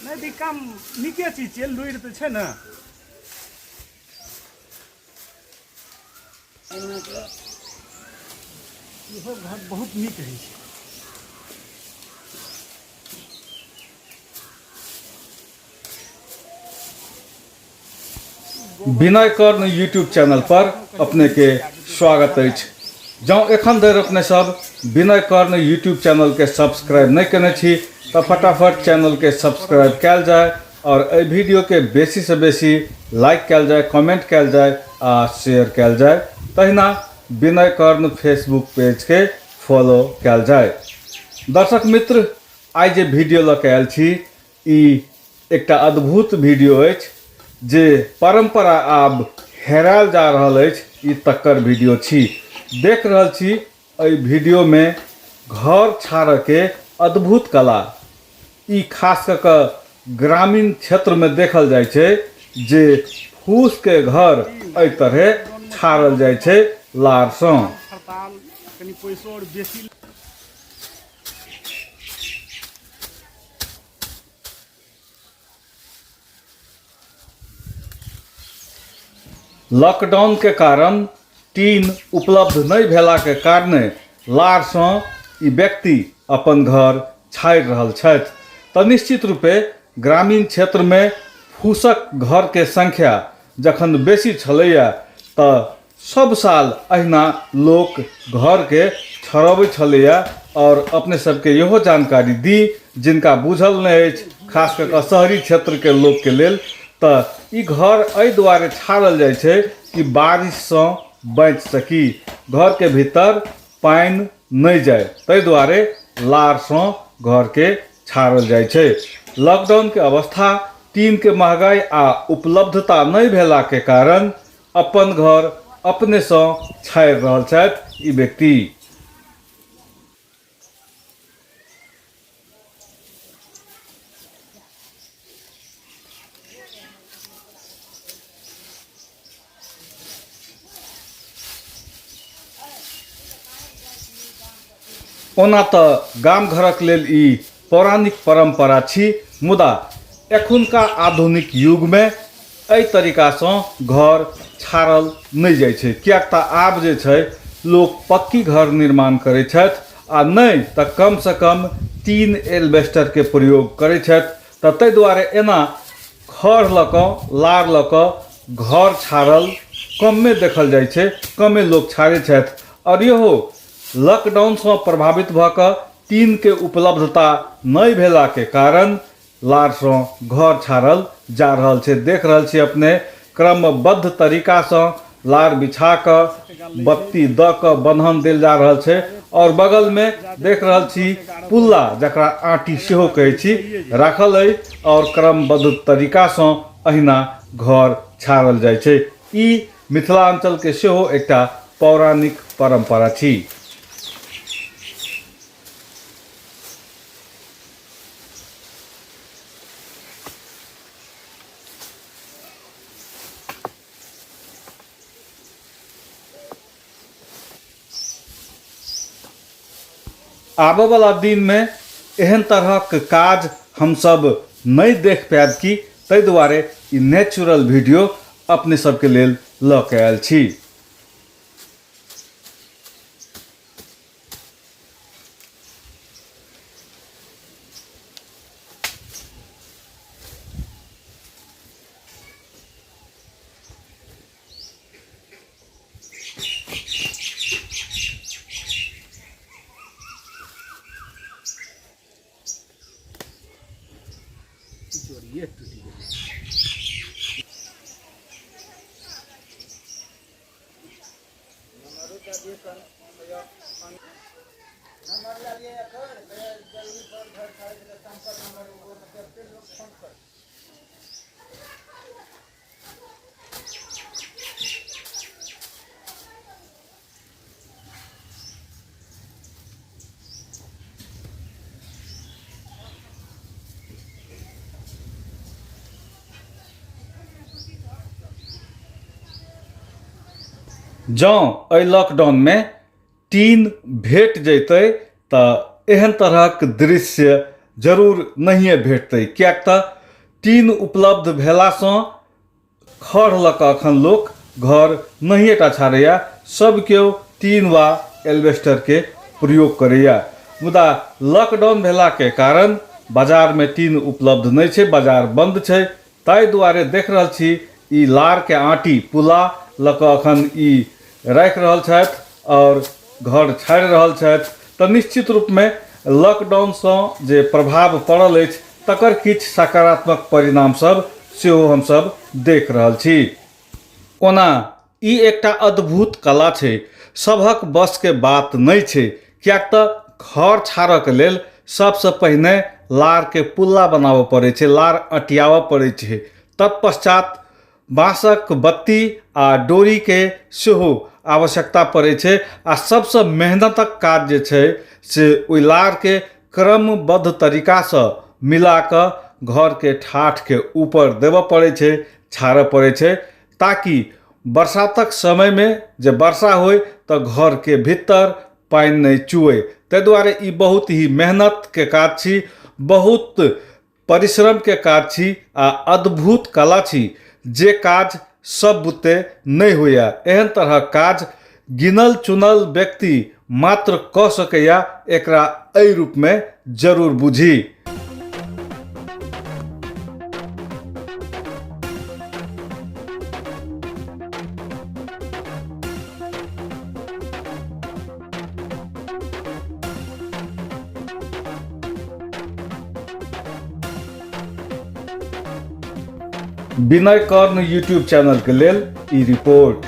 नहीं दी काम निके चीज छै लुइर तऽ छै ने इहो घर बहुत नीक रहै छै। विनय कर्ण यूट्यूब चैनल पर अपने के स्वागत अछि। जँ एखन धरि अपने सब विनय कर्ण यूट्यूब चैनल के सब्सक्राइब नहीं केने छी तो फटाफट चैनल के सब्सक्राइब कैल जाए और एहि वीडियो के बेसी से बेसी लाइक कैल जाए, कमेंट कैल जाए आ शेयर कैल जाए। तहिना विनय कर्ण फेसबुक पेज के फॉलो कैल जाए। दर्शक मित्र, आइ जे वीडियो लऽ के आयल छी ई एकटा अद्भुत वीडियो अछि जे परंपरा आब हेरायल जा रहल अछि, ई तकर वीडियो छी। देख रहल छी एहि वीडियो में घर छाड़ऽ के अद्भुत कला। ई खास कऽ कऽ ग्रामीण क्षेत्र में देखल जाइ छै जे फूस के घर एहि तरह छाड़ल जाइ छै लारसँ। हड़ताल कनी पैसो और बेसी लॉकडाउन के कारण टीन उपलब्ध नहीं भेला के कारणे लारसँ ई व्यक्ति अपन घर छाड़ि रहल छथि। तऽ निश्चित रूपे ग्रामीण क्षेत्र में फूसक घर के संख्या जखन बेसी छलैया तऽ सब साल अहिना लोक घर के छड़बै छलैया। और अपने सबके इहो जानकारी दी जिनका बुझल नहीं अछि, खास कऽ कऽ शहरी क्षेत्र के लोक के लेल, तऽ ई घर एहि दुआरे छाड़ल जाइ छै कि बारिशसँ बचि सकी, घर के भीतर पानि नहीं जाए, ताहि दुआरे लारसँ घर के छाड़ल जाइ छै। लॉकडाउन के अवस्था, टीन के महगाई आ उपलब्धता नहीं भेला के कारण अपन घर अपने सँ छाड़ि रहल छथि ई व्यक्ति। ओना तऽ गाम घरक लेल ई पौराणिक परंपरा छी, मुदा एखुनका आधुनिक युग में एहि तरीकासँ घर छाड़ल नहीं जाइ छै। किएक तऽ आब जे छै लोक पक्की घर निर्माण करै छथि आ नहीं तऽ कम से कम टीन एल्वेस्टर के प्रयोग करै छथि। तऽ ताहि दुआरे एना खढ़ लऽ कऽ, लार लऽ कऽ घर छाड़ल कमे देखल जाइ छै, कमे लोक छाड़ै छथि। और इहो लॉकडाउन से प्रभावित भऽ कऽ टीन के उपलब्धता नहीं भेला के कारण लारसँ घर छाड़ल जा रहल छै। देख रहल छी अपने क्रमबद्ध तरीका से लार बिछा कऽ बत्ती दऽ कऽ बन्हन देल जा रहल छै। और बगल में देख रहल छी पुल्ला, जकरा आँटी सेहो कहै छी, राखल अछि और क्रमबद्ध तरीका से अहिना घर छाड़ल जाइ छै। ई मिथिलांचल के सेहो एकटा पौराणिक परंपरा छी। आबऽ वाला दिन में एहन तरहक काज हम सब नहीं देख पायब कि, ताहि दुआरे ई नेचुरल वीडियो अपने सबके लेल लऽ के आयल छी। ये टूटी गई। जँ एहि लॉकडाउन में टीन भेट जैतै तऽ एहन तरहक दृश्य जरूर नहिए भेटतै, किएक तऽ टीन उपलब्ध भेलासँ खढ़ लऽ कऽ अखन लोक घर नहिए टा छाड़ैया, सब केओ टीन वा एल्वेस्टर के प्रयोग करैया। मुदा लॉकडाउन भेला के कारण बाजार में टीन उपलब्ध नहीं छै, बाजार बंद छै। ताहि दुआरे देख रहल छी ई लार के आँटी पुला लऽ कऽ अखन ई राखि रहल छथि और घर छाड़ि रहल छथि। तऽ निश्चित रूप में लॉकडाउन सँ जे प्रभाव पड़ल अछि तकर किछु सकारात्मक परिणाम सब सेहो हमसब देख रहल छी। ओना ई एकटा अद्भुत कला छै, सभक बस के बात नहीं छै, किएक तऽ घर छाड़क लेल सबसे पहिने लार के पुल्ला बनाबऽ पड़ै छै, लार अटियाबऽ पड़ै छै। तत्पश्चात बाँसक बत्ती आ डोरी के सेहो आवश्यकता पड़ै छै आ सबसे मेहनतक काज जे छै से ओइ लार के क्रमबद्ध तरीका से मिला कऽ घर के ठाठ के ऊपर देबऽ पड़ै छै, छाड़ऽ पड़ै छै, ताकि बरसातक समय में जे वर्षा होय तऽ घर के भीतर पानि नहीं चुए। ताहि दुआरे ई बहुत ही मेहनत के काज छी, बहुत परिश्रम के काज छी आ अद्भुत कला छी, जे काज सब बुते नहीं होइया। एहन तरहक काज गिनल चुनल व्यक्ति मात्र कऽ सकैया, एकरा एहि रूप में जरूर बुझी। विनय कर्ण यूट्यूब चैनल के लेल ई रिपोर्ट।